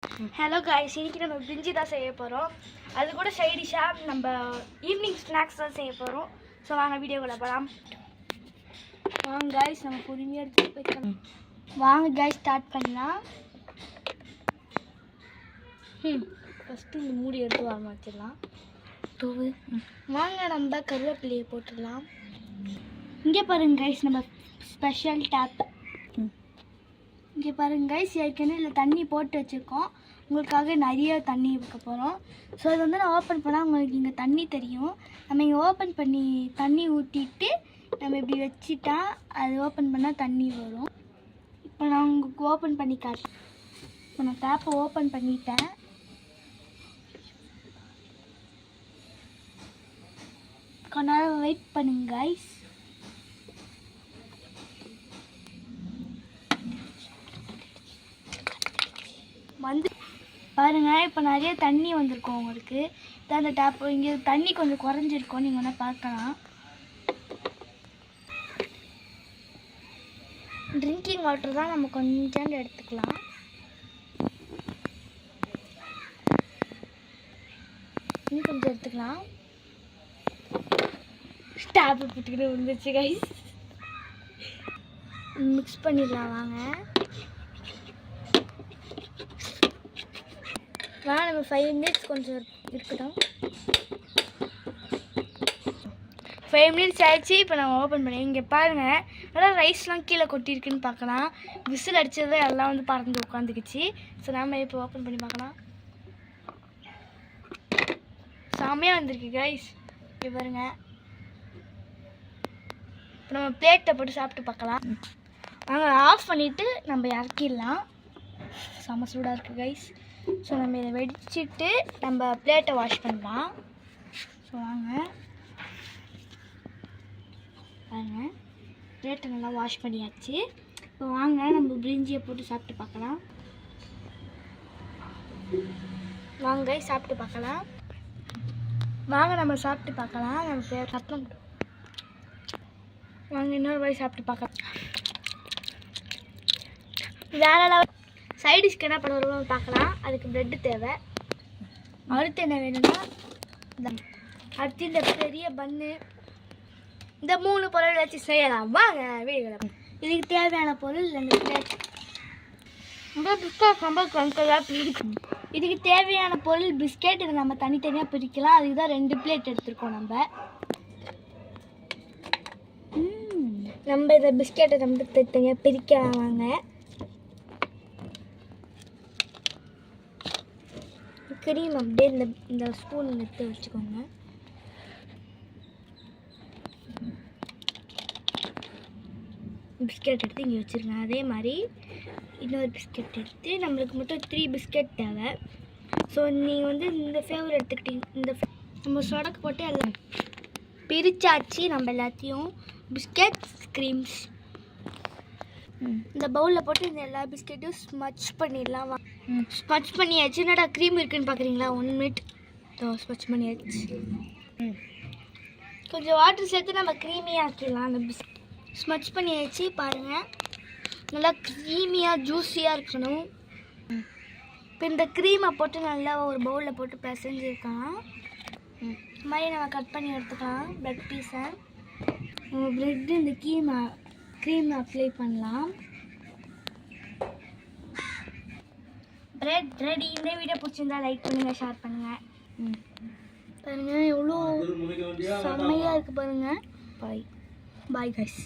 Hello guys, இன்றைக்கி நம்ம பிரிஞ்சி தான் செய்ய போகிறோம். அது கூட சைட் டிஷ்ஷாக நம்ம ஈவினிங் ஸ்நாக்ஸ் தான் செய்ய போகிறோம். ஸோ வாங்க வீடியோக்குள்ள போகலாம். வாங்க காய்ஸ், நம்ம பொறுமையாக எடுத்து போய்க்கலாம். வாங்க காய்ஸ், ஸ்டார்ட் பண்ணலாம். ஃபஸ்ட்டு இந்த மூடி எடுத்து வாங்க வச்சிடலாம். தூவு வாங்க நம்ம கருவேப்பிலையை போட்டுடலாம். இங்கே பாருங்க காய்ஸ், நம்ம ஸ்பெஷல் டேப். இங்கே பாருங்க கைஸ், ஏற்கனவே இதில் தண்ணி போட்டு வச்சுருக்கோம். உங்களுக்காக நிறைய தண்ணி வைக்க போகிறோம். ஸோ இது வந்து நான் ஓப்பன் பண்ணால் உங்களுக்கு இங்கே தண்ணி தெரியும். நம்ம இங்கே ஓப்பன் பண்ணி தண்ணி ஊற்றிட்டு நம்ம இப்படி வச்சுட்டா அது ஓப்பன் பண்ணால் தண்ணி வரும். இப்போ நான் உங்களுக்கு ஓப்பன் பண்ணி காட்டுறேன். இப்போ நான் டேப்பை ஓப்பன் பண்ணிட்டேன். கொஞ்ச நேரம் வெயிட் பண்ணுங்க கைஸ். வந்து பாருங்க, இப்போ நிறைய தண்ணி வந்திருக்கும் உங்களுக்கு. இதான் அந்த டேப். இங்கே தண்ணி கொஞ்சம் குறைஞ்சிருக்கும், நீங்கள் வேணால் பார்க்கலாம். ட்ரிங்கிங் வாட்டர் தான் நம்ம கொஞ்சம் எடுத்துக்கலாம். இன்னும் கொஞ்சம் எடுத்துக்கலாம். டேப் போட்டுக்கிட்டு வந்துச்சு கைஸ். மிக்ஸ் பண்ணிடலாம் வாங்க. நம்ம 5 மினிட்ஸ் கொஞ்சம் இருக்கட்டும். 5 மினிட்ஸ் ஆயிடுச்சு. இப்போ நம்ம ஓப்பன் பண்ணி இங்கே பாருங்கள், நல்லா ரைஸ்லாம் கீழே கொட்டியிருக்குன்னு பார்க்கலாம். விசில் அடித்ததை எல்லாம் வந்து பறந்து உட்காந்துக்குச்சு. ஸோ நம்ம இப்போ ஓப்பன் பண்ணி பார்க்கலாம். செம்மையாக வந்திருக்கு கைஸ். இங்கே பாருங்கள். இப்போ நம்ம பிளேட்டை போட்டு சாப்பிட்டு பார்க்கலாம். நாங்கள் ஆஃப் பண்ணிவிட்டு நம்ம இறக்கிடலாம். செம்ம சூடாக இருக்குது கைஸ். ஸோ நம்ம இதை வெடிச்சிட்டு நம்ம பிளேட்டை வாஷ் பண்ணலாம். ஸோ வாங்க பாருங்க, பிளேட்டை நல்லா வாஷ் பண்ணியாச்சு. இப்போ வாங்க நம்ம பிரிஞ்சியை போட்டு சாப்பிட்டு பார்க்கலாம். வாங்க சாப்பிட்டு பார்க்கலாம். வாங்க நம்ம சாப்பிட்டு பார்க்கலாம். நம்ம சத்தம் வாங்க இன்னொரு வாய் சாப்பிட்டு பார்க்கலாம். வேற லெவல். சைட் டிஷ்க்கு என்ன பண்ணுறோம் பார்க்கலாம். அதுக்கு ப்ரெட்டு தேவை. அடுத்து என்ன வேணும்னா அடுத்து இந்த பெரிய பன்னு, இந்த 3 பொருள் வச்சு செய்யலாம். வாங்க வீடியோவில். இதுக்கு தேவையான பொருள் 2 பிளேட். இதுக்கு தேவையான பொருள் பிஸ்கெட். இது நம்ம தனித்தனியாக பிரிக்கலாம். அதுக்கு தான் 2 பிளேட் எடுத்துருக்கோம். நம்ம இந்த பிஸ்கெட்டை நம்ம தனித்தனியாக பிரிக்கலாம். வாங்க கிரீம் அப்படியே இந்த ஸ்பூன் எடுத்து வச்சுக்கோங்க. பிஸ்கெட் எடுத்து இங்கே வச்சுருங்க. அதே மாதிரி இன்னொரு பிஸ்கெட் எடுத்து நம்மளுக்கு மட்டும் 3 பிஸ்கெட் தேவை. ஸோ நீங்கள் வந்து இந்த ஃப்ளேவர் எடுத்துக்கிட்டீங்க. இந்த நம்ம சொடக்கு போட்டு எல்லாம் பிரிச்சாச்சு. நம்ம எல்லாத்தையும் பிஸ்கெட் க்ரீம்ஸ் இந்த பவுலில் போட்டு இந்த எல்லா பிஸ்கெட்டும் ஸ்மச் பண்ணிடலாம். ஸ்மச் பண்ணியாச்சு. என்னடா க்ரீம் இருக்குன்னு பார்க்குறீங்களா? 1 மினிட் ஸ்மச் பண்ணியாச்சு. கொஞ்சம் வாட்டர் சேர்த்து நம்ம க்ரீமியாக ஆக்கிடலாம். அந்த ஸ்மச் பண்ணியாச்சு. பாருங்கள், நல்லா க்ரீமியாக ஜூஸியாக இருக்கணும். இப்போ இந்த க்ரீமை போட்டு நல்லா ஒரு பவுலில் போட்டு பிசைஞ்சிருக்கலாம். இந்த மாதிரி நம்ம கட் பண்ணி எடுத்துக்கலாம் ப்ரெட் பீஸை. நம்ம ப்ரெட்டு இந்த க்ரீம் அப்ளை பண்ணலாம். Bread ready. இந்த வீடியோ பிடிச்சிருந்தா லைக் பண்ணுங்கள், ஷேர் பண்ணுங்கள். பாருங்கள் எவ்வளோ செம்மையாக இருக்குது பாருங்கள். Bye guys.